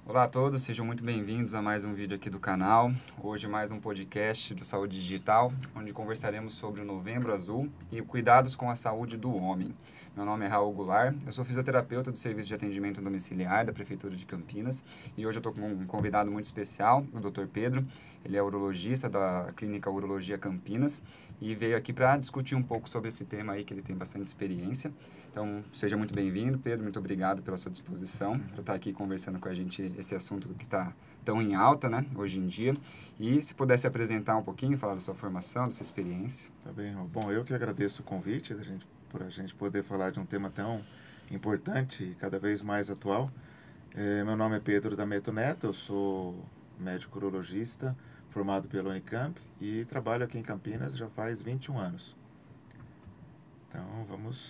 Olá a todos, sejam muito bem-vindos a mais um vídeo aqui do canal. Hoje mais um podcast do Saúde Digital, onde conversaremos sobre o Novembro Azul e cuidados com a saúde do homem. Meu nome é Raul Goulart, eu sou fisioterapeuta do Serviço de Atendimento Domiciliar da Prefeitura de Campinas e hoje eu estou com um convidado muito especial, o Dr. Pedro. Ele é urologista da Clínica Urologia Campinas e veio aqui para discutir um pouco sobre esse tema aí que ele tem bastante experiência. Então, seja muito bem-vindo, Pedro, muito obrigado pela sua disposição para estar aqui conversando com a gente esse assunto que está tão em alta, né, hoje em dia. E se pudesse apresentar um pouquinho, falar da sua formação, da sua experiência. Tá bem, Raul. Bom, eu que agradeço o convite por a gente poder falar de um tema tão importante e cada vez mais atual. Meu nome é Pedro D'Ameto Neto, eu sou médico urologista formado pela Unicamp e trabalho aqui em Campinas já faz 21 anos. Então,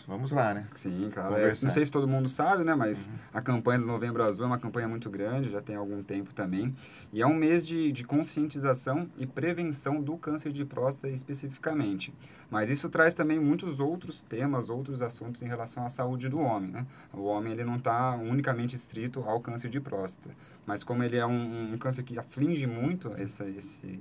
vamos lá, né? Sim, claro. Conversar. Não sei se todo mundo sabe, né? Mas a campanha do Novembro Azul é uma campanha muito grande, já tem algum tempo também. E é um mês de conscientização e prevenção do câncer de próstata especificamente. Mas isso traz também muitos outros temas, outros assuntos em relação à saúde do homem, né? O homem ele não está unicamente estrito ao câncer de próstata. Mas como ele é um câncer que aflige muito esse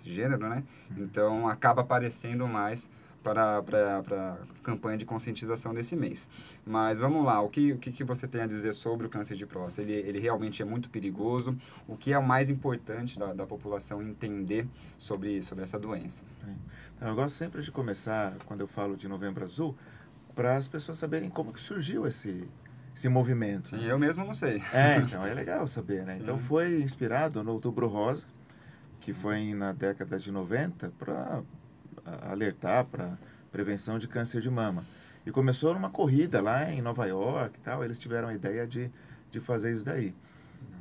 gênero, né? Então acaba aparecendo mais para a campanha de conscientização desse mês. Mas vamos lá, o que você tem a dizer sobre o câncer de próstata? Ele realmente é muito perigoso? O que é o mais importante da população entender sobre essa doença? Então, eu gosto sempre de começar, quando eu falo de Novembro Azul, para as pessoas saberem como que surgiu esse movimento. Sim, eu mesmo não sei. Então é legal saber, né? Sim. Então foi inspirado no Outubro Rosa, que foi na década de 90, para alertar para prevenção de câncer de mama. E começou numa corrida lá em Nova York e tal, eles tiveram a ideia de fazer isso daí.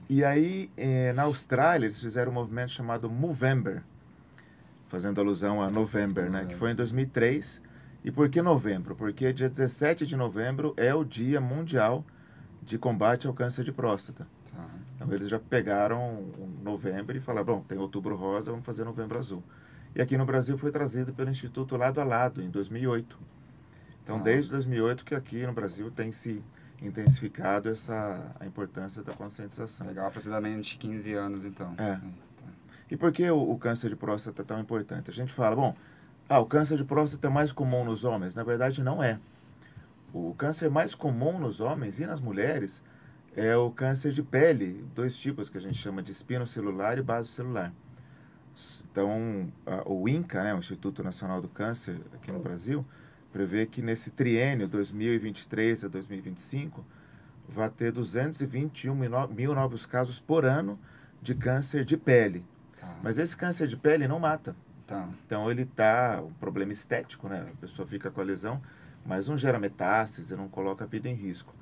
E aí, na Austrália, eles fizeram um movimento chamado Movember, fazendo alusão a November, né? Que foi em 2003. E por que novembro? Porque dia 17 de novembro é o Dia Mundial de Combate ao Câncer de Próstata. Tá. Então, eles já pegaram novembro e falaram, bom, tem Outubro Rosa, vamos fazer Novembro Azul. E aqui no Brasil foi trazido pelo Instituto Lado a Lado, em 2008. Então, desde 2008 que aqui no Brasil tem se intensificado a importância da conscientização. Legal, aproximadamente 15 anos, então. E por que o câncer de próstata é tão importante? A gente fala, bom, o câncer de próstata é mais comum nos homens. Na verdade, não é. O câncer mais comum nos homens e nas mulheres é o câncer de pele, dois tipos que a gente chama de espinocelular e basocelular. Então, o INCA, né, o Instituto Nacional do Câncer aqui no Brasil, prevê que nesse triênio 2023 a 2025 vai ter 221 mil novos casos por ano de câncer de pele. Tá. Mas esse câncer de pele não mata. Tá. Então, ele um problema estético, né? A pessoa fica com a lesão, mas não gera metástase, não coloca a vida em risco.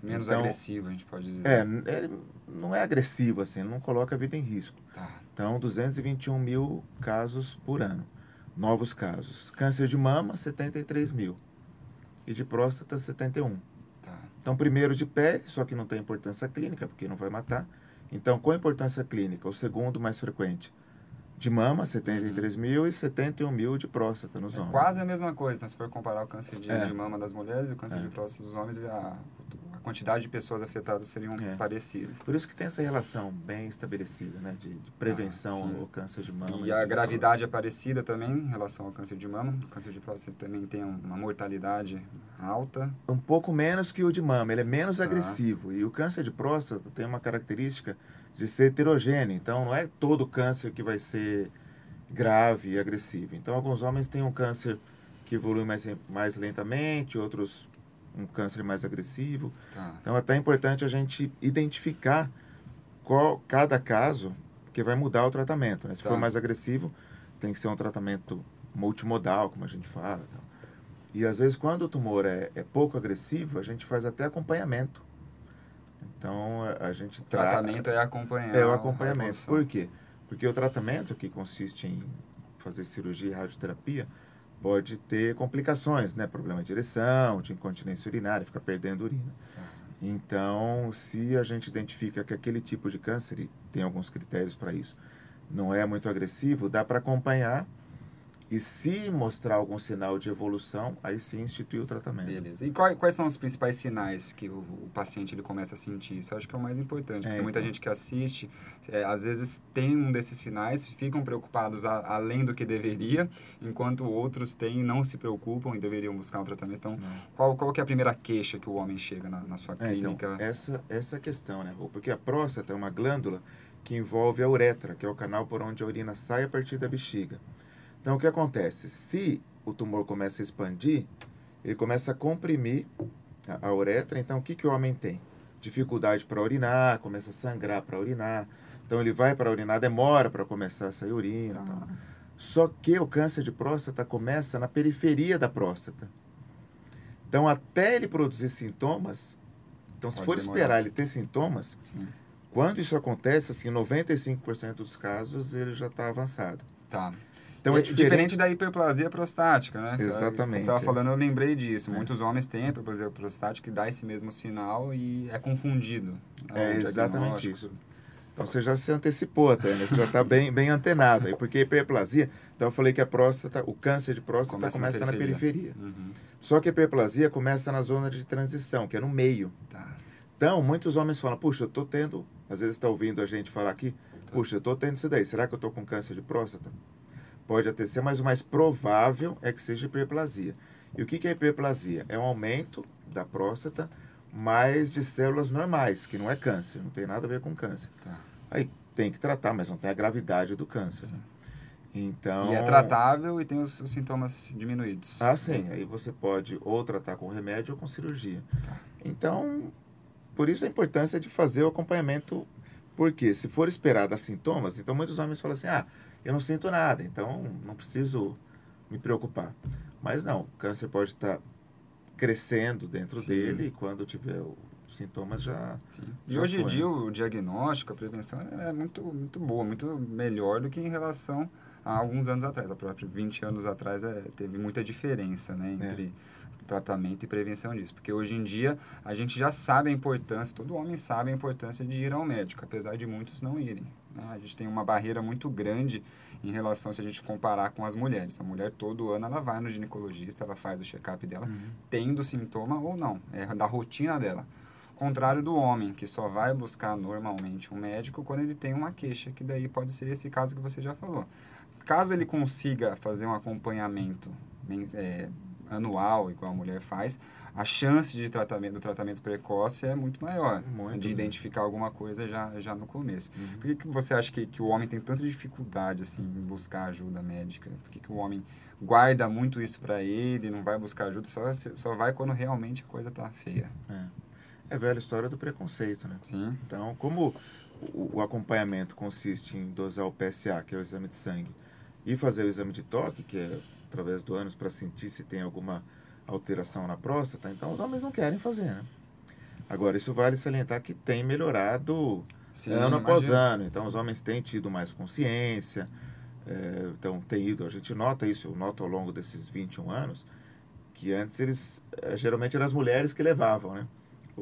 Menos Então, agressivo, a gente pode dizer. ele não é agressivo, assim, não coloca a vida em risco. Tá. Então, 221 mil casos por ano, novos casos. Câncer de mama, 73 mil. E de próstata, 71. Tá. Então, primeiro de pele, só que não tem importância clínica, porque não vai matar. Então, com importância clínica, o segundo mais frequente, de mama, 73 mil e 71 mil de próstata nos homens. Quase a mesma coisa, né? Se for comparar o câncer de mama das mulheres e o câncer de próstata dos homens, a quantidade de pessoas afetadas seriam parecidas. Por isso que tem essa relação bem estabelecida, né? De prevenção ao câncer de mama. E a gravidade é parecida também em relação ao câncer de mama. O câncer de próstata também tem uma mortalidade alta. Um pouco menos que o de mama, ele é menos agressivo. E o câncer de próstata tem uma característica de ser heterogêneo. Então, não é todo câncer que vai ser grave e agressivo. Então, alguns homens têm um câncer que evolui mais lentamente, outros um câncer mais agressivo. Tá. Então, é até importante a gente identificar cada caso, que vai mudar o tratamento, né? Se for mais agressivo, tem que ser um tratamento multimodal, como a gente fala. Então. E, às vezes, quando o tumor é pouco agressivo, a gente faz até acompanhamento. Então, a gente trata... O tratamento é acompanhar. É o acompanhamento. Por quê? Porque o tratamento, que consiste em fazer cirurgia e radioterapia, pode ter complicações, né? Problema de ereção, de incontinência urinária, fica perdendo urina. Então, se a gente identifica que aquele tipo de câncer, e tem alguns critérios para isso, não é muito agressivo, dá para acompanhar E se mostrar algum sinal de evolução, aí sim institui o tratamento. Beleza. E quais são os principais sinais que o paciente ele começa a sentir? Isso eu acho que é o mais importante, porque muita gente que assiste, às vezes tem um desses sinais, ficam preocupados além do que deveria, enquanto outros têm e não se preocupam e deveriam buscar um tratamento. Então, qual que é a primeira queixa que o homem chega na sua clínica? Então, essa é a questão, né? Porque a próstata é uma glândula que envolve a uretra, que é o canal por onde a urina sai a partir da bexiga. Então, o que acontece? Se o tumor começa a expandir, ele começa a comprimir a uretra. Então, o que o homem tem? Dificuldade para urinar, começa a sangrar para urinar. Então, ele vai para urinar, demora para começar a sair urina. Tal. Só que o câncer de próstata começa na periferia da próstata. Então, até ele produzir sintomas, então, se for esperar ele ter sintomas, quando isso acontece, assim, 95% dos casos, ele já está avançado. Tá. Então, é diferente da hiperplasia prostática, né? Exatamente. Você estava falando, eu lembrei disso. Muitos homens têm a hiperplasia prostática que dá esse mesmo sinal e é confundido. É exatamente isso. Então, você já se antecipou até, né? Você já está bem antenado. Aí, porque a hiperplasia, então eu falei que a próstata, o câncer de próstata começa na periferia. Só que a hiperplasia começa na zona de transição, que é no meio. Tá. Então, muitos homens falam, puxa, eu estou tendo, às vezes está ouvindo a gente falar aqui, puxa, eu estou tendo isso daí, será que eu estou com câncer de próstata? Pode até ser, mas o mais provável é que seja hiperplasia. E o que é hiperplasia? É um aumento da próstata, mas de células normais, que não é câncer, não tem nada a ver com câncer. Tá. Aí tem que tratar, mas não tem a gravidade do câncer. Né? Então, e é tratável e tem os sintomas diminuídos. Ah, sim. Aí você pode ou tratar com remédio ou com cirurgia. Tá. Então, por isso a importância de fazer o acompanhamento, porque se for esperar dar sintomas, então muitos homens falam assim, eu não sinto nada, então não preciso me preocupar. Mas não, o câncer pode estar crescendo dentro dele e quando tiver os sintomas já... E hoje em dia o diagnóstico, a prevenção é muito, muito boa, muito melhor do que em relação a alguns anos atrás. A própria 20 anos atrás teve muita diferença, né, entre tratamento e prevenção disso. Porque hoje em dia a gente já sabe a importância, todo homem sabe a importância de ir ao médico, apesar de muitos não irem. Né? A gente tem uma barreira muito grande em relação, se a gente comparar com as mulheres. A mulher todo ano ela vai no ginecologista, ela faz o check-up dela, tendo sintoma ou não, é da rotina dela. Contrário do homem, que só vai buscar normalmente um médico quando ele tem uma queixa, que daí pode ser esse caso que você já falou. Caso ele consiga fazer um acompanhamento anual, igual a mulher faz, a chance do tratamento precoce é muito maior, de identificar alguma coisa já no começo. Por que você acha que o homem tem tanta dificuldade assim, em buscar ajuda médica? Por que o homem guarda muito isso para ele, não vai buscar ajuda, só vai quando realmente a coisa está feia? É a velha história do preconceito, né? Sim. Então, como o acompanhamento consiste em dosar o PSA, que é o exame de sangue, e fazer o exame de toque, que é através do ânus, para sentir se tem alguma alteração na próstata, então os homens não querem fazer, né? Agora, isso vale salientar que tem melhorado ano após ano. Então, os homens têm tido mais consciência, então tem ido, a gente nota isso, eu noto ao longo desses 21 anos, que antes geralmente eram as mulheres que levavam, né?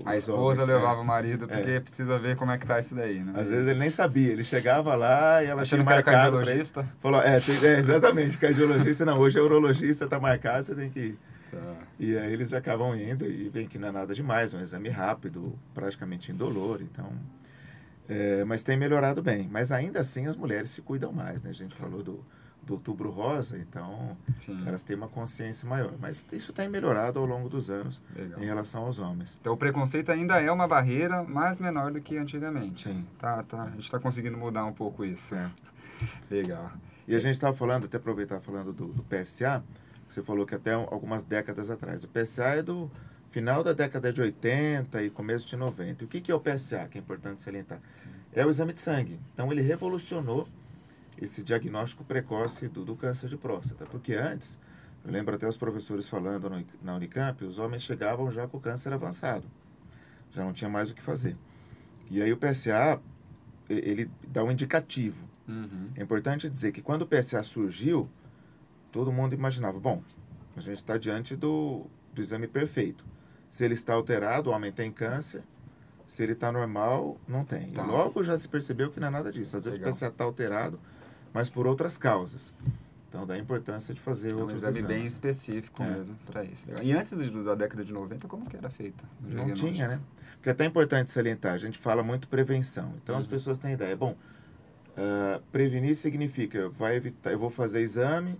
A esposa levava o marido porque precisa ver como é que tá isso daí, né? Às vezes ele nem sabia, ele chegava lá e ela tinha marcado. Cardiologista? Falou, exatamente, cardiologista não, hoje é urologista, tá marcado, você tem que ir. Tá. E aí eles acabam indo e veem que não é nada demais, um exame rápido, praticamente indolor, então... mas tem melhorado bem, mas ainda assim as mulheres se cuidam mais, né? A gente falou do Outubro Rosa, então elas têm uma consciência maior. Mas isso tem melhorado ao longo dos anos em relação aos homens. Então o preconceito ainda é uma barreira, mas menor do que antigamente. Sim. A gente está conseguindo mudar um pouco isso. Legal. E a gente estava falando, até aproveitar falando do PSA, você falou que até algumas décadas atrás. O PSA é do final da década de 80 e começo de 90. O que é o PSA, que é importante salientar? É o exame de sangue. Então ele revolucionou esse diagnóstico precoce do câncer de próstata. Porque antes, eu lembro até os professores falando na Unicamp, os homens chegavam já com o câncer avançado. Já não tinha mais o que fazer. E aí o PSA, ele dá um indicativo. É importante dizer que quando o PSA surgiu, todo mundo imaginava, bom, a gente está diante do exame perfeito. Se ele está alterado, o homem tem câncer. Se ele está normal, não tem. E logo já se percebeu que não é nada disso. Às vezes o PSA está alterado, mas por outras causas. Então, dá a importância de fazer um outros exame exames. bem específico mesmo para isso. E antes da década de 90, como que era feito? Não tinha, né? Porque é até importante salientar, a gente fala muito prevenção. Então, as pessoas têm ideia. Bom, prevenir significa, vai evitar, eu vou fazer exame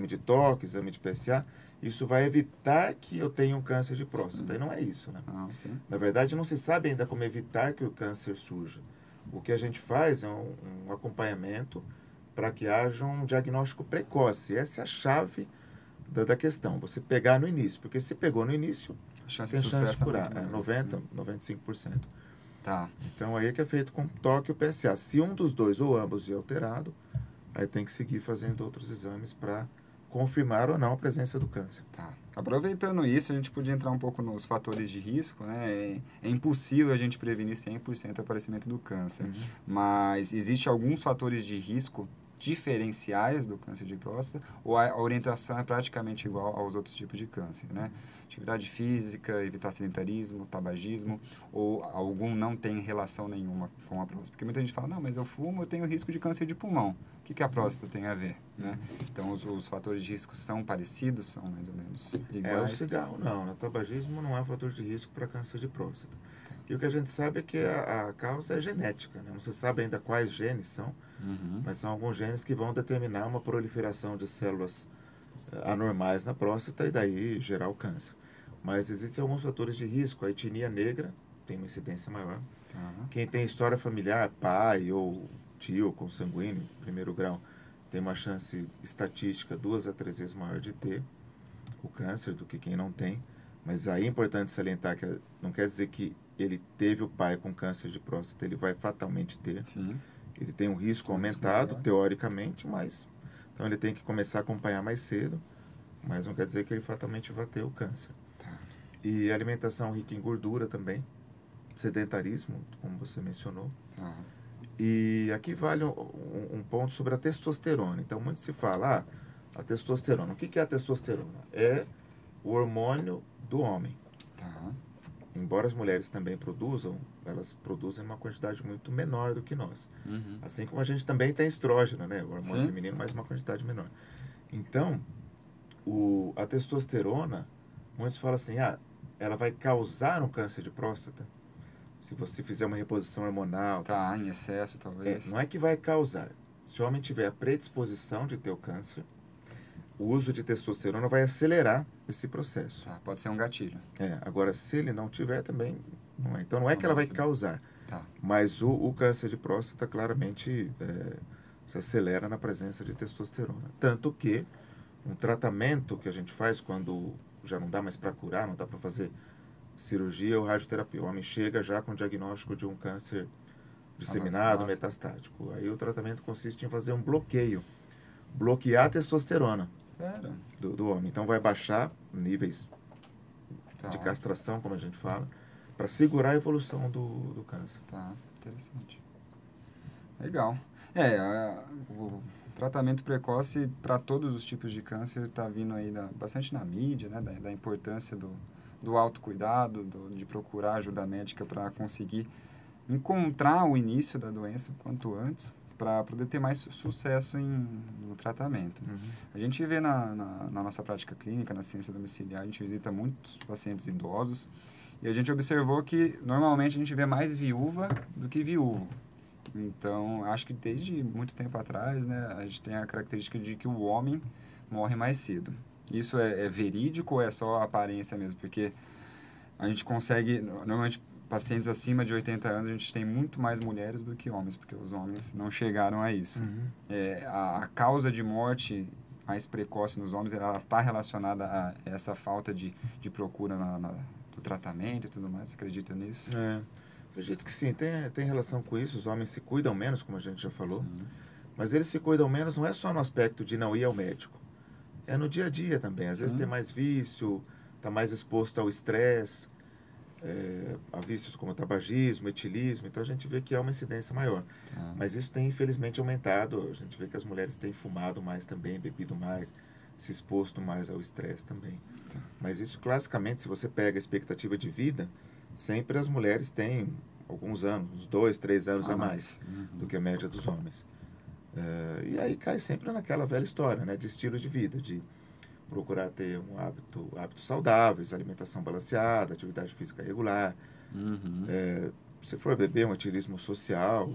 de toque, exame de PSA, isso vai evitar que eu tenha um câncer de próstata. E não é isso, né? Na verdade, não se sabe ainda como evitar que o câncer surja. O que a gente faz é um acompanhamento para que haja um diagnóstico precoce. Essa é a chave da questão. Você pegar no início. Porque se pegou no início, tem chance de curar. 90%, 95%. Tá. Então, aí é que é feito com toque o PSA. Se um dos dois ou ambos é alterado, aí tem que seguir fazendo outros exames para confirmar ou não a presença do câncer. Tá. Aproveitando isso, a gente podia entrar um pouco nos fatores de risco, né? É impossível a gente prevenir 100% o aparecimento do câncer, mas existe alguns fatores de risco diferenciais do câncer de próstata, ou a orientação é praticamente igual aos outros tipos de câncer, né? Atividade física, evitar sedentarismo, tabagismo, ou algum não tem relação nenhuma com a próstata. Porque muita gente fala, não, mas eu fumo, eu tenho risco de câncer de pulmão. O que a próstata tem a ver, né? Então, os fatores de risco são parecidos, são mais ou menos iguais? O cigarro não, o tabagismo não é fator de risco para câncer de próstata. E o que a gente sabe é que a causa é genética, né? Não se sabe ainda quais genes são, mas são alguns genes que vão determinar uma proliferação de células anormais na próstata e daí gerar o câncer. Mas existem alguns fatores de risco. A etnia negra tem uma incidência maior. Quem tem história familiar, pai ou tio consanguíneo, primeiro grau, tem uma chance estatística 2 a 3 vezes maior de ter o câncer do que quem não tem. Mas aí é importante salientar que não quer dizer que ele teve o pai com câncer de próstata, ele vai fatalmente ter. Sim. Ele tem um risco aumentado, teoricamente, mas... Então, ele tem que começar a acompanhar mais cedo, mas não quer dizer que ele fatalmente vai ter o câncer. Tá. E alimentação rica em gordura também, sedentarismo, como você mencionou. Tá. E aqui vale um ponto sobre a testosterona. Então, muito se fala, a testosterona. O que é a testosterona? É o hormônio do homem. Tá. Embora as mulheres também produzam, elas produzem uma quantidade muito menor do que nós. Assim como a gente também tem estrógeno, né? O hormônio feminino, mas uma quantidade menor. Então, a testosterona, muitos falam assim, ela vai causar um câncer de próstata se você fizer uma reposição hormonal. Tá, em excesso, talvez. Não é que vai causar. Se o homem tiver a predisposição de ter o câncer, o uso de testosterona vai acelerar esse processo. Tá, pode ser um gatilho. Agora, se ele não tiver, também não é. Então, não é que ela vai causar. Tá. Mas o câncer de próstata, claramente, se acelera na presença de testosterona. Tanto que um tratamento que a gente faz quando já não dá mais para curar, não dá para fazer cirurgia ou radioterapia. O homem chega já com o diagnóstico de um câncer disseminado, metastático. Aí o tratamento consiste em fazer um bloquear a testosterona. Sério? Do homem. Então vai baixar níveis de castração, como a gente fala, para segurar a evolução do câncer. Tá, interessante. Legal. O tratamento precoce para todos os tipos de câncer está vindo aí bastante na mídia, né? Da importância do autocuidado, de procurar ajuda médica para conseguir encontrar o início da doença quanto antes, para poder ter mais sucesso no tratamento. A gente vê na nossa prática clínica, na assistência domiciliar, a gente visita muitos pacientes idosos e a gente observou que normalmente a gente vê mais viúva do que viúvo. Então, acho que desde muito tempo atrás, né, a gente tem a característica de que o homem morre mais cedo. Isso é verídico ou é só aparência mesmo? Porque a gente consegue, normalmente, pacientes acima de 80 anos, a gente tem muito mais mulheres do que homens, porque os homens não chegaram a isso. A causa de morte mais precoce nos homens, ela está relacionada a essa falta de procura do tratamento e tudo mais. Você acredita nisso? Acredito que sim. Tem relação com isso. Os homens se cuidam menos, como a gente já falou. Mas eles se cuidam menos não é só no aspecto de não ir ao médico. É no dia a dia também. Às vezes tem mais vício, está mais exposto ao estresse, a vícios como tabagismo, etilismo. Então, a gente vê que há uma incidência maior. Mas isso tem, infelizmente, aumentado. A gente vê que as mulheres têm fumado mais também, bebido mais, se exposto mais ao estresse também. Mas isso, classicamente, se você pega a expectativa de vida, sempre as mulheres têm alguns anos, uns 2, 3 anos a mais do que a média dos homens. E aí cai sempre naquela velha história, né? De estilo de vida, de procurar ter hábitos saudáveis, alimentação balanceada, atividade física regular. Uhum. Se for beber, um ativismo social,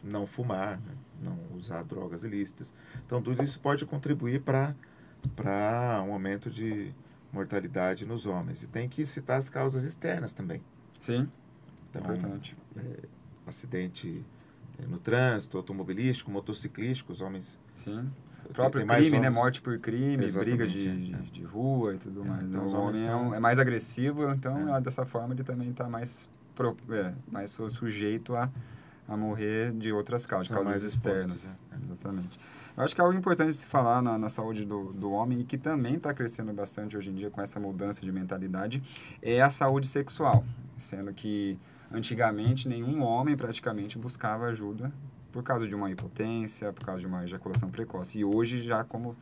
não fumar, né? Não usar drogas ilícitas. Então, tudo isso pode contribuir para um aumento de mortalidade nos homens. E tem que citar as causas externas também. Sim, Então, importante. acidente no trânsito, automobilístico, motociclístico, os homens... Sim. O próprio mais crime, né? homens. Morte por crime, Exatamente, briga de rua e tudo mais. Então, os O homens homem são... é mais agressivo, então dessa forma ele também está mais sujeito a morrer de outras causas, de São causas mais externas. expostos, Exatamente. Eu acho que é algo importante de se falar na saúde do homem e que também está crescendo bastante hoje em dia com essa mudança de mentalidade é a saúde sexual. Sendo que antigamente nenhum homem praticamente buscava ajuda por causa de uma impotência, por causa de uma ejaculação precoce. E hoje já como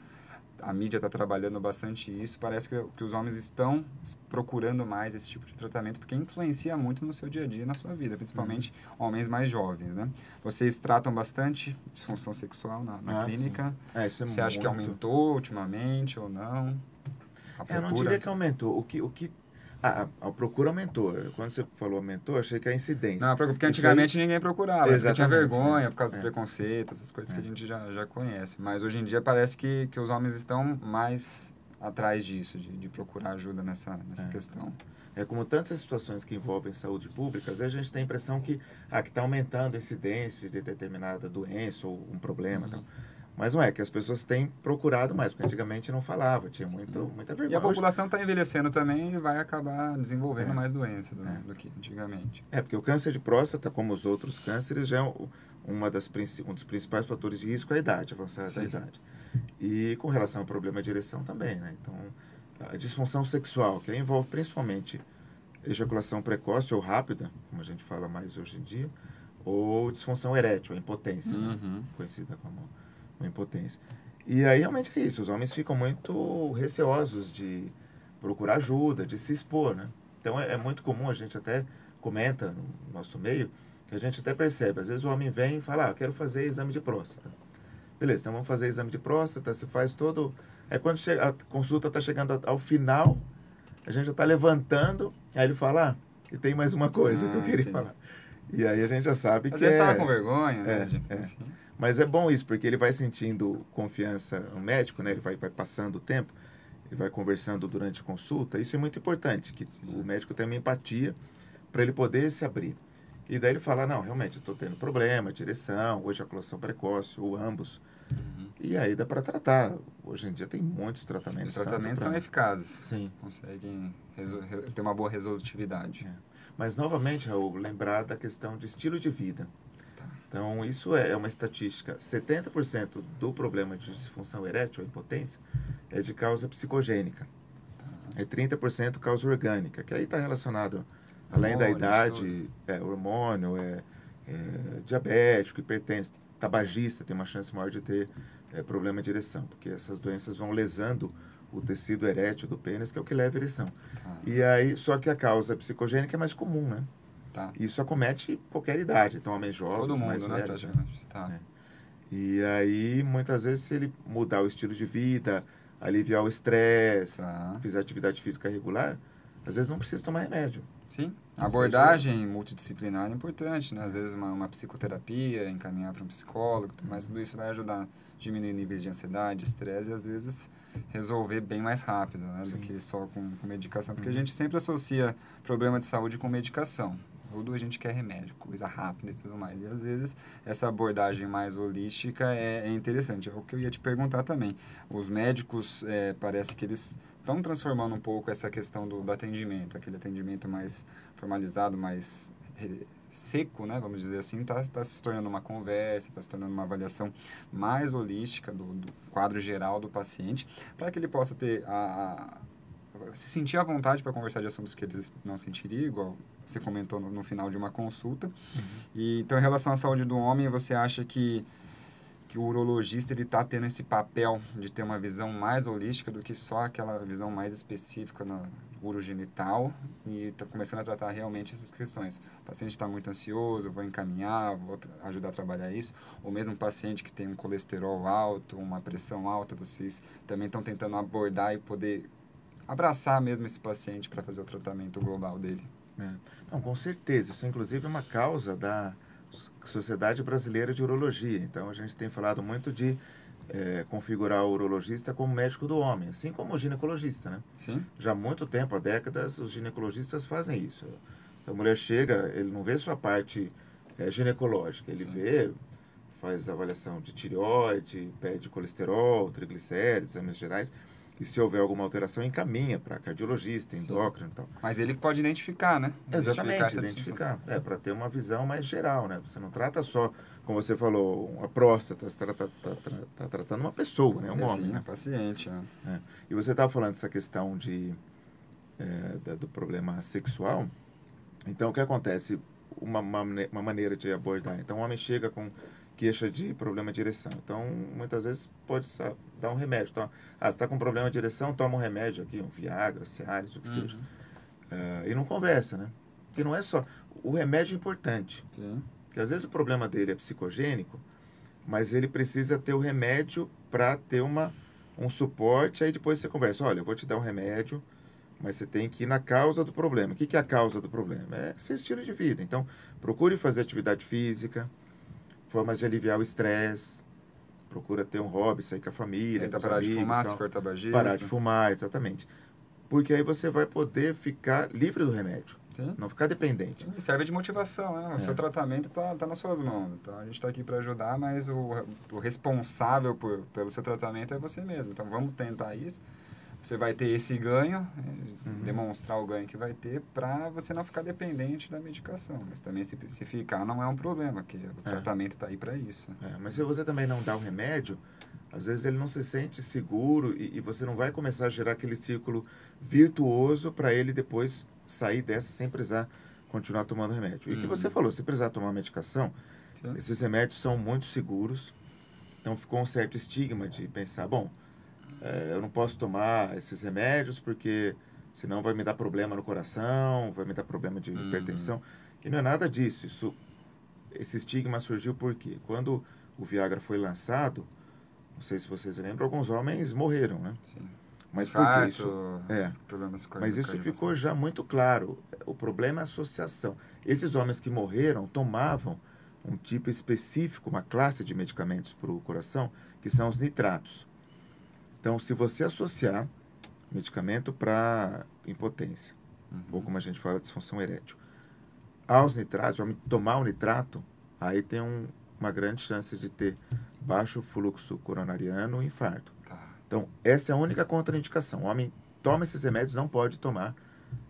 a mídia está trabalhando bastante isso, parece que os homens estão procurando mais esse tipo de tratamento, porque influencia muito no seu dia a dia, na sua vida, principalmente homens mais jovens, né? Vocês tratam bastante disfunção sexual na clínica? Isso é Você acha que aumentou ultimamente ou não? Eu não diria que aumentou. A procura aumentou. Quando você falou aumentou, eu achei que a incidência. Não, porque antigamente ninguém procurava. Porque tinha vergonha por causa do preconceito, essas coisas que a gente já conhece. Mas hoje em dia parece que os homens estão mais atrás disso, de procurar ajuda nessa questão. Como tantas situações que envolvem saúde pública, às vezes a gente tem a impressão que está aumentando a incidência de determinada doença ou um problema. Então. Mas não é, que as pessoas têm procurado mais, porque antigamente não falava, tinha muita vergonha. E a população está envelhecendo também e vai acabar desenvolvendo mais doenças do que antigamente. Porque o câncer de próstata, como os outros cânceres, já é um dos principais fatores de risco é a idade, avançada da idade. E com relação ao problema de ereção também, né? Então, a disfunção sexual, que envolve principalmente ejaculação precoce ou rápida, como a gente fala mais hoje em dia, ou disfunção erétil, a impotência, né? Conhecida como uma impotência. E aí realmente é isso, os homens ficam muito receosos de procurar ajuda, de se expor, né? Então é muito comum, a gente até comenta no nosso meio, que a gente até percebe, às vezes o homem vem e fala, eu quero fazer exame de próstata. Beleza, então vamos fazer exame de próstata, você faz todo... Aí quando a consulta está chegando ao final, a gente já está levantando, aí ele fala, e tem mais uma coisa que eu queria falar. E aí a gente já sabe às vezes estava com vergonha, né? Assim. Mas é bom isso, porque ele vai sentindo confiança no médico, né? Ele vai passando o tempo, ele vai conversando durante a consulta. Isso é muito importante, que o médico tenha uma empatia para ele poder se abrir. E daí ele fala, não, realmente, eu estou tendo problema de ereção, ou ejaculação precoce, ou ambos. E aí dá para tratar. Hoje em dia tem muitos tratamentos. Os tratamentos são eficazes. Sim. Conseguem ter uma boa resolutividade. Mas, novamente, Raul, lembrar da questão de estilo de vida. Então, isso é uma estatística. 70% do problema de disfunção erétil, a impotência, é de causa psicogênica. É 30% causa orgânica, que aí está relacionado, além da idade, hormônio, diabético, hipertenso, tabagista tem uma chance maior de ter problema de ereção, porque essas doenças vão lesando o tecido erétil do pênis, que é o que leva à ereção. E aí, só que a causa psicogênica é mais comum, né? Isso acomete qualquer idade, então homens jovens, todo mundo, mais velhos. E aí, muitas vezes, se ele mudar o estilo de vida, aliviar o estresse, fizer atividade física regular, às vezes não precisa tomar remédio. Sim, a abordagem multidisciplinar é importante, né? Às vezes uma psicoterapia, encaminhar para um psicólogo, mas tudo isso vai ajudar a diminuir níveis de ansiedade, estresse e às vezes resolver bem mais rápido, né? Do que só com medicação, porque a gente sempre associa problema de saúde com medicação. Tudo a gente quer remédio, coisa rápida e tudo mais. E às vezes essa abordagem mais holística é interessante. É o que eu ia te perguntar também. Os médicos, parece que eles estão transformando um pouco essa questão do atendimento, aquele atendimento mais formalizado, mais seco, né, vamos dizer assim, está se tornando uma conversa, está se tornando uma avaliação mais holística do quadro geral do paciente, para que ele possa ter se sentir à vontade para conversar de assuntos que eles não sentiriam, igual você comentou no final de uma consulta. E, então, em relação à saúde do homem, você acha que o urologista está tendo esse papel de ter uma visão mais holística do que só aquela visão mais específica urogenital e está começando a tratar realmente essas questões. O paciente está muito ansioso, vou encaminhar, vou ajudar a trabalhar isso. Ou mesmo um paciente que tem um colesterol alto, uma pressão alta, vocês também estão tentando abordar e poder abraçar mesmo esse paciente para fazer o tratamento global dele. Não, com certeza. Isso, inclusive, é uma causa da Sociedade Brasileira de Urologia. Então, a gente tem falado muito de configurar o urologista como médico do homem, assim como o ginecologista, né? Sim. Já há muito tempo, há décadas, os ginecologistas fazem isso. Então, a mulher chega, ele não vê sua parte ginecológica, ele vê, faz avaliação de tireoide, pede colesterol, triglicéridos, exames gerais, e se houver alguma alteração, encaminha para cardiologista, endócrino e tal. Mas ele que pode identificar, né? Exatamente, identificar. Para ter uma visão mais geral, né? Você não trata só, como você falou, uma próstata, você está tratando uma pessoa, né? Um homem. Sim, né? um paciente. E você estava falando dessa questão do problema sexual. Então, o que acontece? Uma maneira de abordar. Então, o homem chega com queixa de problema de ereção. Então, muitas vezes pode dar um remédio. Então, você está com problema de ereção, toma um remédio aqui, um Viagra, Cialis, o que seja. E não conversa, né? Porque não é só... O remédio é importante. Sim. Porque às vezes o problema dele é psicogênico, mas ele precisa ter o remédio para ter um suporte, aí depois você conversa. Olha, eu vou te dar um remédio, mas você tem que ir na causa do problema. O que é a causa do problema? É seu estilo de vida. Então, procure fazer atividade física, formas de aliviar o estresse, procura ter um hobby, sair com a família, Tenta com os parar amigos. de fumar, tal. se for tabagista. Parar de fumar, exatamente. Porque aí você vai poder ficar livre do remédio, Sim. não ficar dependente. E serve de motivação, né? O seu tratamento tá nas suas mãos. Então, a gente está aqui para ajudar, mas o responsável pelo seu tratamento é você mesmo. Então, vamos tentar isso. Você vai ter esse ganho, demonstrar o ganho que vai ter para você não ficar dependente da medicação. Mas também se ficar não é um problema, porque o tratamento está aí para isso. Mas se você também não dá o remédio, às vezes ele não se sente seguro e você não vai começar a gerar aquele círculo virtuoso para ele depois sair dessa sem precisar continuar tomando remédio. E o que você falou, se precisar tomar medicação, esses remédios são muito seguros, então ficou um certo estigma de pensar, bom, eu não posso tomar esses remédios porque senão vai me dar problema no coração, vai me dar problema de hipertensão. E não é nada disso. Esse estigma surgiu porque quando o Viagra foi lançado, não sei se vocês lembram, alguns homens morreram, né? Sim. Mas por que isso? Problemas Mas isso ficou já muito claro. O problema é a associação. Esses homens que morreram tomavam um tipo específico, uma classe de medicamentos para o coração, que são os nitratos. Então, se você associar medicamento para impotência, ou como a gente fala, disfunção erétil, aos nitratos, tomar o nitrato, aí tem uma grande chance de ter baixo fluxo coronariano e infarto. Então, essa é a única contraindicação. O homem toma esses remédios, não pode tomar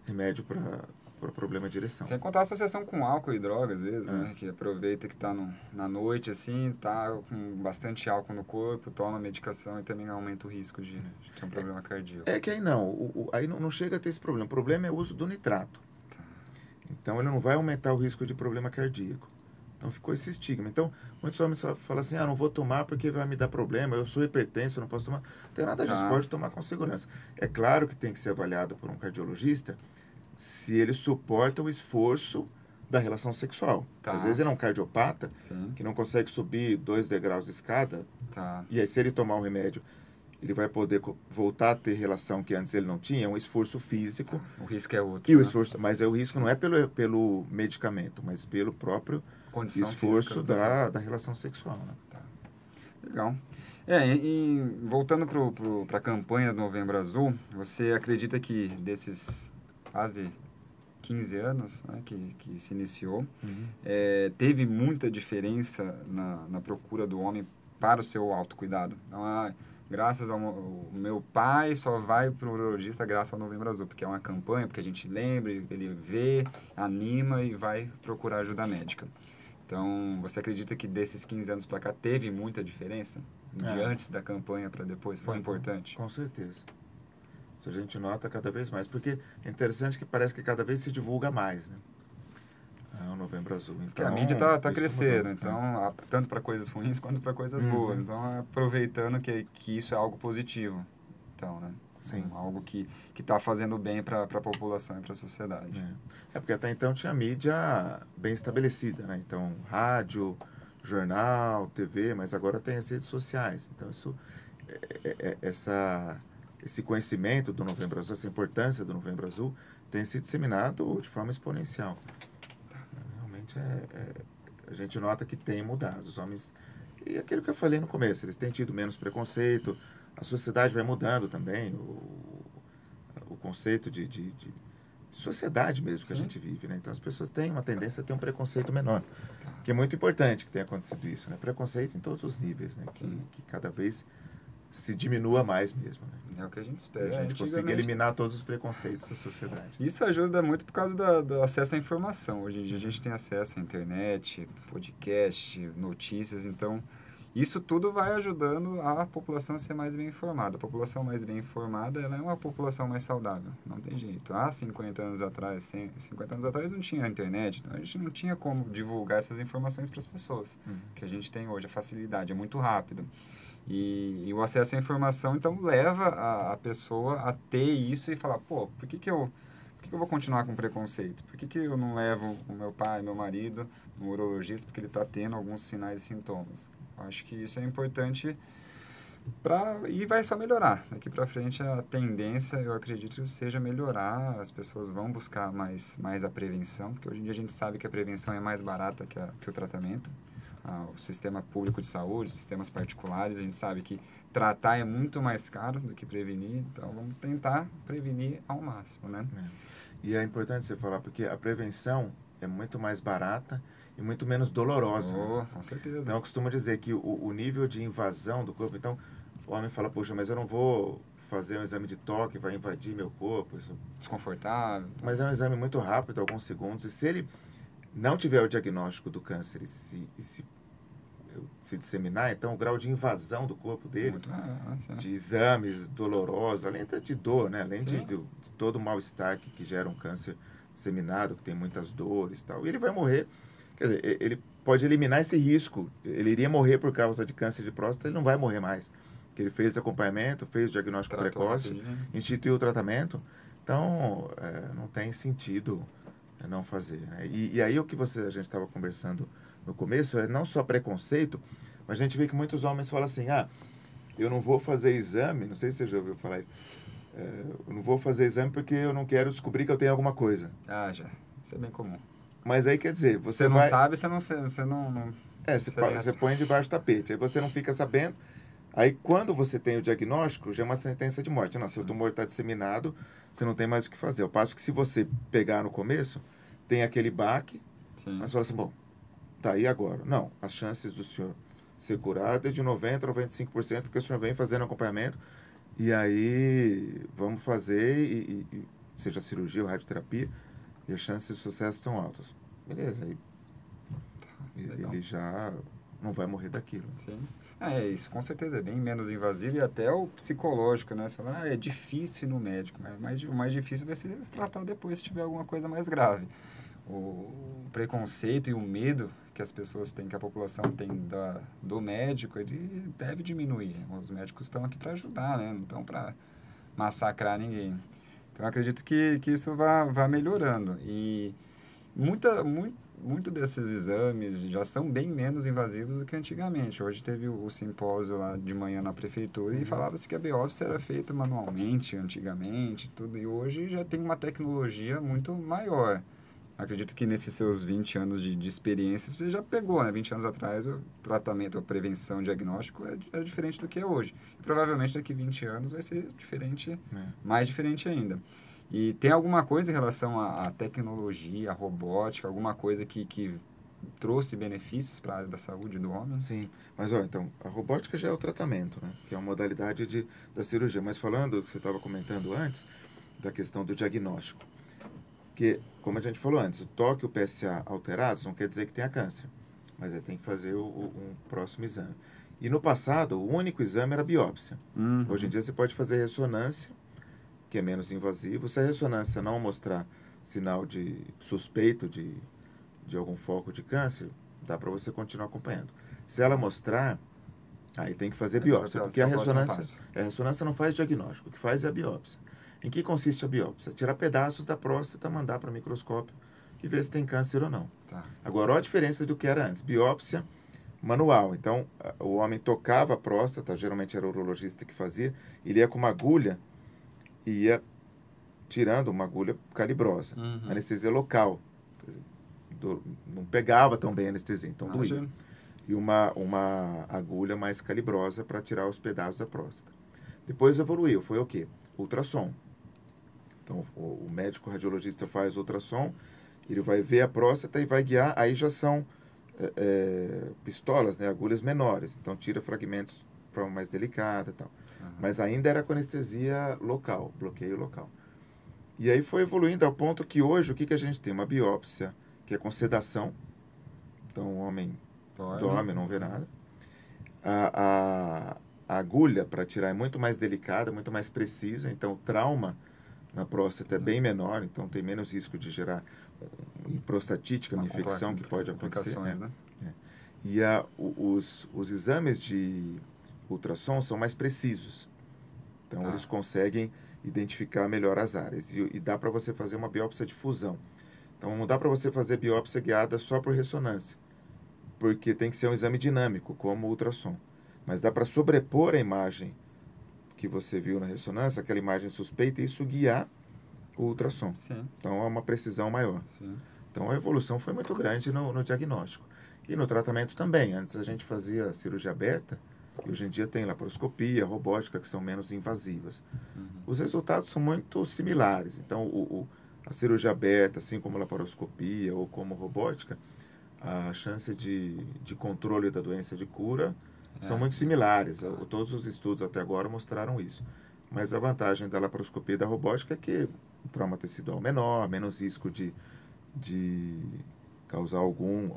remédio para problema de ereção. Sem contar a associação com álcool e drogas, às vezes, né? Que aproveita que está na noite, assim, tá com bastante álcool no corpo, toma medicação e também aumenta o risco de ter um problema cardíaco. É que aí não, aí não chega a ter esse problema. O problema é o uso do nitrato. Então, ele não vai aumentar o risco de problema cardíaco. Então, ficou esse estigma. Então, muitos homens falam assim, não vou tomar porque vai me dar problema, eu sou hipertenso, eu não posso tomar. Não tem nada disso, pode tomar com segurança. É claro que tem que ser avaliado por um cardiologista se ele suporta o esforço da relação sexual. Às vezes ele é um cardiopata que não consegue subir 2 degraus de escada, e aí se ele tomar o remédio, ele vai poder voltar a ter relação que antes ele não tinha, é um esforço físico. O risco é outro. E o esforço, mas o risco não é pelo medicamento, mas pelo próprio esforço da relação sexual. Né? Legal. E voltando para a campanha do Novembro Azul, você acredita que desses quase 15 anos, né, que se iniciou, teve muita diferença na procura do homem para o seu autocuidado? Então, graças ao meu pai só vai para o urologista graças ao Novembro Azul, porque é uma campanha, porque a gente lembra, ele vê, anima e vai procurar ajuda médica. Então, você acredita que desses 15 anos para cá teve muita diferença? De antes da campanha para depois? Foi importante? Com certeza. Isso a gente nota cada vez mais. Porque é interessante que parece que cada vez se divulga mais, né? O Novembro Azul. Então, porque a mídia está crescendo, então, tanto para coisas ruins quanto para coisas boas. Então, aproveitando que isso é algo positivo. Então, né? Sim. Algo que está fazendo bem para a população e para a sociedade. Porque até então tinha mídia bem estabelecida, né? Então, rádio, jornal, TV, mas agora tem as redes sociais. Então, esse conhecimento do Novembro Azul, essa importância do Novembro Azul, tem se disseminado de forma exponencial. Realmente a gente nota que tem mudado. Os homens, e aquilo que eu falei no começo, eles têm tido menos preconceito, a sociedade vai mudando também, o conceito de sociedade mesmo que a gente vive, né? Então as pessoas têm uma tendência a ter um preconceito menor, que é muito importante que tenha acontecido isso, né? Preconceito em todos os níveis, né? Que cada vez se diminua mais mesmo, né? É o que a gente espera. E a gente consiga eliminar todos os preconceitos da sociedade. Isso ajuda muito por causa do acesso à informação. Hoje em dia a gente tem acesso à internet, podcast, notícias, então isso tudo vai ajudando a população a ser mais bem informada. A população mais bem informada, ela é uma população mais saudável, não tem jeito. Há 50 anos atrás, 50 anos atrás não tinha internet, então a gente não tinha como divulgar essas informações para as pessoas, que a gente tem hoje, a facilidade, é muito rápido. E o acesso à informação, então, leva a pessoa a ter isso e falar, pô, por que eu vou continuar com preconceito? Por que eu não levo o meu pai, meu marido, no urologista, porque ele está tendo alguns sinais e sintomas? Eu acho que isso é importante e vai só melhorar. Daqui para frente, a tendência, eu acredito, seja melhorar. As pessoas vão buscar mais a prevenção, porque hoje em dia a gente sabe que a prevenção é mais barata que o tratamento. O sistema público de saúde, sistemas particulares, a gente sabe que tratar é muito mais caro do que prevenir, então vamos tentar prevenir ao máximo, né? E é importante você falar, porque a prevenção é muito mais barata e muito menos dolorosa. Né? Com certeza. Então, eu costumo dizer que o nível de invasão do corpo... Então, o homem fala, poxa, mas eu não vou fazer um exame de toque, vai invadir meu corpo. Isso... Desconfortável. Mas é um exame muito rápido, alguns segundos, e se ele não tiver o diagnóstico do câncer e se disseminar, então o grau de invasão do corpo dele, de exames dolorosos, além de dor, né? Além de todo o mal-estar que gera um câncer disseminado, que tem muitas dores e tal, e ele vai morrer. Quer dizer, ele pode eliminar esse risco. Ele iria morrer por causa de câncer de próstata, ele não vai morrer mais. Porque ele fez acompanhamento, fez o diagnóstico precoce, instituiu o tratamento. Então, não tem sentido não fazer. Né? E aí o que a gente estava conversando no começo é não só preconceito, mas a gente vê que muitos homens falam assim, eu não vou fazer exame, não sei se você já ouviu falar isso, eu não vou fazer exame porque eu não quero descobrir que eu tenho alguma coisa. Já. Isso é bem comum. Mas aí quer dizer, você não sabe, você não você põe debaixo do tapete, aí você não fica sabendo. Aí, quando você tem o diagnóstico, já é uma sentença de morte. Não, seu tumor está disseminado, você não tem mais o que fazer. Ao passo que, se você pegar no começo, tem aquele baque, mas fala assim, bom, tá aí agora. Não, as chances do senhor ser curado é de 90% a 95%, porque o senhor vem fazendo acompanhamento, e aí vamos fazer, seja cirurgia ou radioterapia, e as chances de sucesso são altas. Beleza, aí ele já não vai morrer daquilo. Sim. Isso com certeza é bem menos invasivo e até o psicológico, né? Você fala, é difícil ir no médico, mas o mais difícil vai ser tratar depois se tiver alguma coisa mais grave. O preconceito e o medo que as pessoas têm, que a população tem do médico, ele deve diminuir. Os médicos estão aqui para ajudar, né? Não estão para massacrar ninguém. Então, eu acredito que isso vai melhorando. E muito desses exames já são bem menos invasivos do que antigamente. Hoje teve o simpósio lá de manhã na prefeitura e falava-se que a biópsia era feita manualmente, antigamente, tudo. E hoje já tem uma tecnologia muito maior. Acredito que nesses seus 20 anos de experiência, você já pegou, né? 20 anos atrás, o tratamento, a prevenção, o diagnóstico era diferente do que é hoje. E provavelmente daqui 20 anos vai ser diferente, mais diferente ainda. E tem alguma coisa em relação à tecnologia, à robótica, alguma coisa que trouxe benefícios para a área da saúde do homem? Sim, mas então, a robótica já é o tratamento, né? Que é uma modalidade da cirurgia. Mas falando, que você estava comentando antes, da questão do diagnóstico. Porque, como a gente falou antes, o toque e o PSA alterados não quer dizer que tenha câncer, mas tem que fazer um próximo exame. E no passado, o único exame era a biópsia. Hoje em dia você pode fazer ressonância, que é menos invasivo. Se a ressonância não mostrar sinal de suspeito de algum foco de câncer, dá para você continuar acompanhando. Se ela mostrar, Aí tem que fazer biópsia, porque a passo. ressonância não faz diagnóstico, o que faz é a biópsia. Em que consiste a biópsia? Tirar pedaços da próstata, mandar para o microscópio e ver se tem câncer ou não. Tá. Agora, olha a diferença do que era antes. Biópsia manual. Então, o homem tocava a próstata, geralmente era o urologista que fazia, ele ia com uma agulha e ia tirando uma agulha calibrosa. Anestesia local. Não pegava tão bem a anestesia, então doía. E uma agulha mais calibrosa para tirar os pedaços da próstata. Depois evoluiu, foi o quê? Ultrassom. Então, o médico radiologista faz ultrassom, ele vai ver a próstata e vai guiar, aí já são pistolas, né, agulhas menores, então tira fragmentos de forma mais delicada e tal. Mas ainda era com anestesia local, bloqueio local. E aí foi evoluindo ao ponto que hoje, o que a gente tem? Uma biópsia, que é com sedação, então o homem dorme, não vê nada. A agulha para tirar é muito mais delicada, muito mais precisa, então o trauma na próstata é bem menor, então tem menos risco de gerar prostatite, uma infecção que pode acontecer. Né? E os exames de ultrassom são mais precisos, então eles conseguem identificar melhor as áreas e dá para você fazer uma biópsia de fusão. Então não dá para você fazer biópsia guiada só por ressonância, porque tem que ser um exame dinâmico, como o ultrassom. Mas dá para sobrepor a imagem que você viu na ressonância, aquela imagem suspeita, e isso guiar o ultrassom. Sim. Então, é uma precisão maior. Sim. Então, a evolução foi muito grande no diagnóstico. E no tratamento também. Antes a gente fazia cirurgia aberta, e hoje em dia tem laparoscopia, robótica, que são menos invasivas. Os resultados são muito similares. Então, a cirurgia aberta, assim como a laparoscopia ou como robótica, a chance de controle da doença de cura são muito similares. Todos os estudos até agora mostraram isso. Mas a vantagem da laparoscopia e da robótica é que o trauma tecidual menor, menos risco de causar algum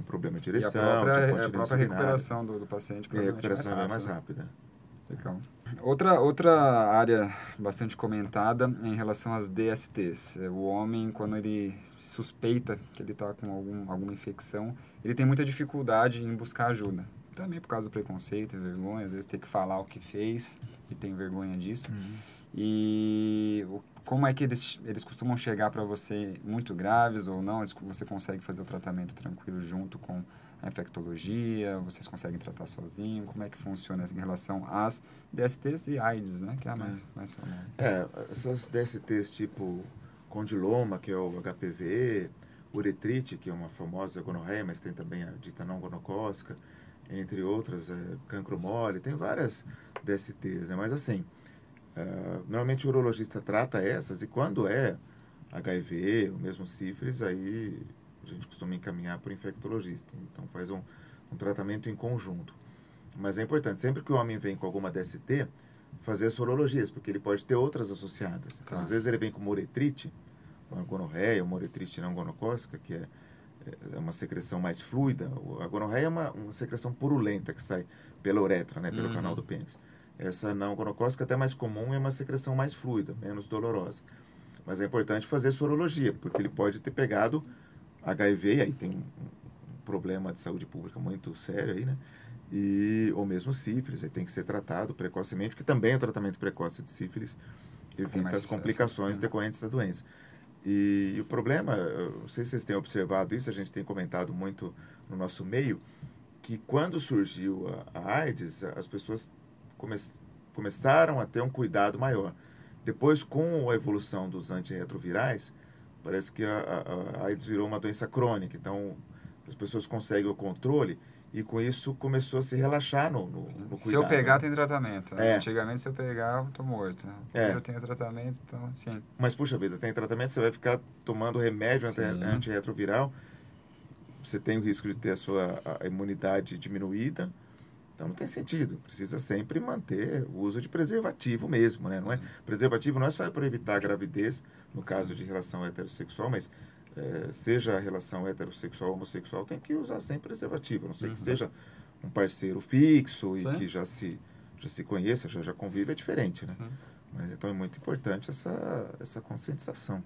problema de ereção, a própria recuperação do paciente. E a recuperação é mais rápida. Legal. Outra área bastante comentada é em relação às DSTs. O homem, quando ele suspeita que ele está com alguma infecção, ele tem muita dificuldade em buscar ajuda. Também por causa do preconceito e vergonha, às vezes tem que falar o que fez e tem vergonha disso. E como é que eles costumam chegar para você muito graves ou não? Você consegue fazer o tratamento tranquilo junto com a infectologia? Vocês conseguem tratar sozinho? Como é que funciona em relação às DSTs e AIDS, né? Que é a mais famosa. Essas DSTs tipo condiloma, que é o HPV, uretrite, que é uma famosa gonorreia, mas tem também a dita não gonocócica, entre outras, cancro mole, tem várias DSTs, né? Mas assim, normalmente o urologista trata essas, e quando é HIV, ou mesmo sífilis, aí a gente costuma encaminhar para o infectologista. Então faz um tratamento em conjunto. Mas é importante, sempre que o homem vem com alguma DST, fazer sorologias, porque ele pode ter outras associadas. Então, às vezes ele vem com uma uretrite, uma gonorreia, uma uretrite não gonocócica, que é uma secreção mais fluida. A gonorreia é uma secreção purulenta que sai pela uretra, né, pelo canal do pênis. Essa não gonocócica é até mais comum, é uma secreção mais fluida, menos dolorosa. Mas é importante fazer sorologia, porque ele pode ter pegado HIV, e aí tem um problema de saúde pública muito sério aí, né? Ou mesmo sífilis, aí tem que ser tratado precocemente, porque também o tratamento precoce de sífilis evita as complicações decorrentes da doença. E o problema, eu não sei se vocês têm observado isso, a gente tem comentado muito no nosso meio, que quando surgiu a AIDS, as pessoas começaram a ter um cuidado maior. Depois, com a evolução dos antirretrovirais, parece que a AIDS virou uma doença crônica. Então, as pessoas conseguem o controle e, com isso, começou a se relaxar no cuidado. Se eu pegar, tem tratamento. Né? Antigamente, se eu pegar, eu estou morto. Hoje eu tenho tratamento, então, sim. Mas, puxa vida, tem tratamento, você vai ficar tomando remédio antirretroviral, você tem o risco de ter a imunidade diminuída. Então, não tem sentido. Precisa sempre manter o uso de preservativo mesmo, né? Não é, preservativo não é só para evitar a gravidez, no caso de relação heterossexual, mas seja a relação heterossexual ou homossexual, tem que usar sempre preservativo. A não ser que seja um parceiro fixo e que já se conheça, já convive, é diferente, né? Mas, então, é muito importante essa conscientização.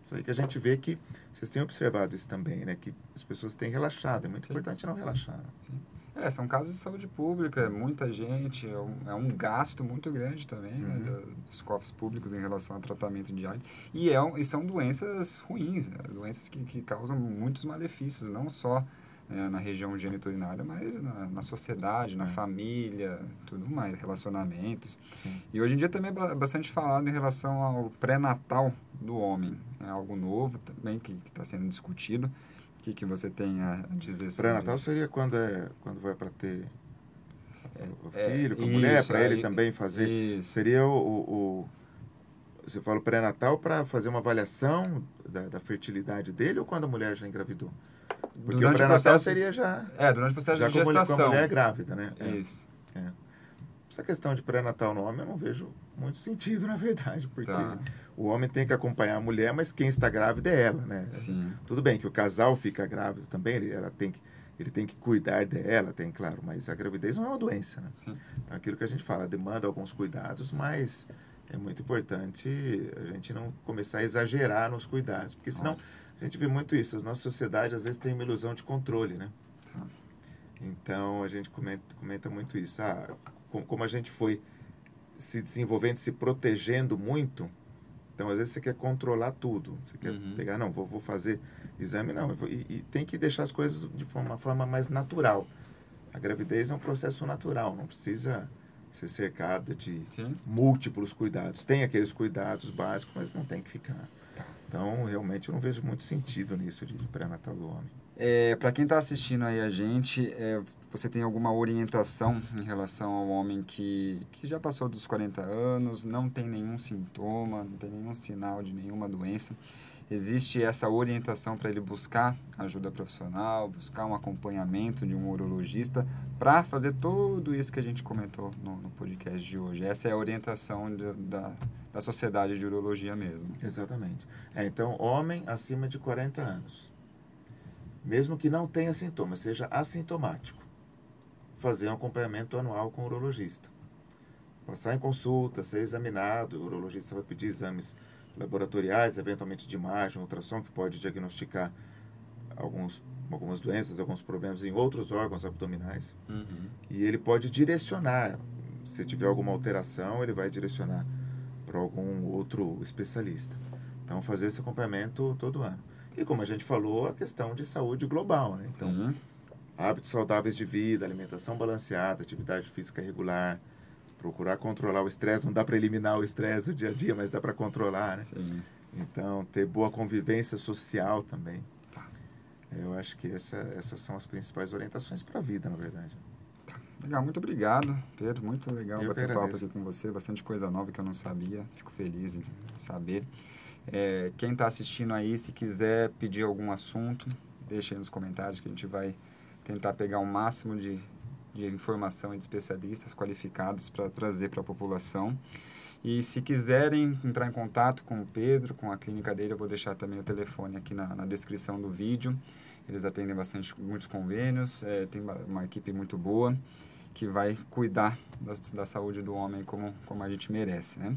Isso aí que a gente vê que vocês têm observado isso também, né? Que as pessoas têm relaxado. É muito importante não relaxar. Né? São casos de saúde pública, é muita gente, é um gasto muito grande também, né, dos cofres públicos em relação ao tratamento de AIDS. E são doenças ruins, né, doenças que causam muitos malefícios, não só na região geniturinária, mas na sociedade, na família, tudo mais, relacionamentos. Sim. E hoje em dia também é bastante falado em relação ao pré-natal do homem. É algo novo também que está sendo discutido. O que você tem a dizer sobre Pré-natal isso? seria quando vai para ter o filho com a mulher, para ele também fazer. Isso. Seria você fala o pré-natal para fazer uma avaliação da fertilidade dele ou quando a mulher já engravidou? Porque Durante o pré-natal seria já... durante o processo já de com a gestação. mulher grávida, né? Isso. Essa questão de pré-natal no homem eu não vejo muito sentido, na verdade, porque Tá. o homem tem que acompanhar a mulher, mas quem está grávida é ela, né? Sim. Tudo bem que o casal fica grávido também, ele tem que cuidar dela, claro, mas a gravidez não é uma doença, né? Sim. Então, aquilo que a gente fala, demanda alguns cuidados, mas é muito importante a gente não começar a exagerar nos cuidados, porque senão a gente vê muito isso, a nossa sociedade às vezes tem uma ilusão de controle, né? Tá. Então, a gente comenta muito isso. Como a gente foi se desenvolvendo, se protegendo muito, então, às vezes, você quer controlar tudo. Você quer pegar, não, vou fazer exame, não. E tem que deixar as coisas de uma forma mais natural. A gravidez é um processo natural, não precisa ser cercada de múltiplos cuidados. Tem aqueles cuidados básicos, mas não tem que ficar. Então, realmente, eu não vejo muito sentido nisso de pré-natal do homem. Para quem está assistindo aí a gente, você tem alguma orientação em relação ao homem que já passou dos 40 anos, não tem nenhum sintoma, não tem nenhum sinal de nenhuma doença? Existe essa orientação para ele buscar ajuda profissional, buscar um acompanhamento de um urologista para fazer tudo isso que a gente comentou no podcast de hoje? Essa é a orientação da Sociedade de Urologia mesmo. Exatamente. Então, homem acima de 40 anos. Mesmo que não tenha sintomas, seja assintomático, fazer um acompanhamento anual com o urologista. Passar em consulta, ser examinado, o urologista vai pedir exames laboratoriais, eventualmente de imagem, ultrassom, que pode diagnosticar algumas doenças, alguns problemas em outros órgãos abdominais. E ele pode direcionar, se tiver alguma alteração, ele vai direcionar para algum outro especialista. Então, fazer esse acompanhamento todo ano. E como a gente falou, a questão de saúde global, né? Então, hábitos saudáveis de vida, alimentação balanceada, atividade física regular, procurar controlar o estresse. Não dá para eliminar o estresse do dia a dia, mas dá para controlar, né? Sim. Então, ter boa convivência social também. Eu acho que essas são as principais orientações para a vida, na verdade. Legal, muito obrigado, Pedro. Muito legal Eu bater papo aqui com você. Bastante coisa nova que eu não sabia. Fico feliz em saber. Quem está assistindo aí, se quiser pedir algum assunto, deixa aí nos comentários que a gente vai tentar pegar o máximo de informação e de especialistas qualificados para trazer para a população. E se quiserem entrar em contato com o Pedro, com a clínica dele, eu vou deixar também o telefone aqui na descrição do vídeo. Eles atendem muitos convênios, tem uma equipe muito boa que vai cuidar da saúde do homem como a gente merece, né?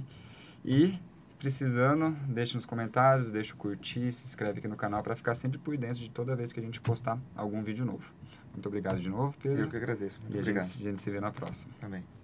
E precisando, deixe nos comentários, deixa o curtir, se inscreve aqui no canal para ficar sempre por dentro de toda vez que a gente postar algum vídeo novo. Muito obrigado de novo, Pedro. Eu que agradeço. Muito obrigado. obrigado. A gente se vê na próxima. Amém.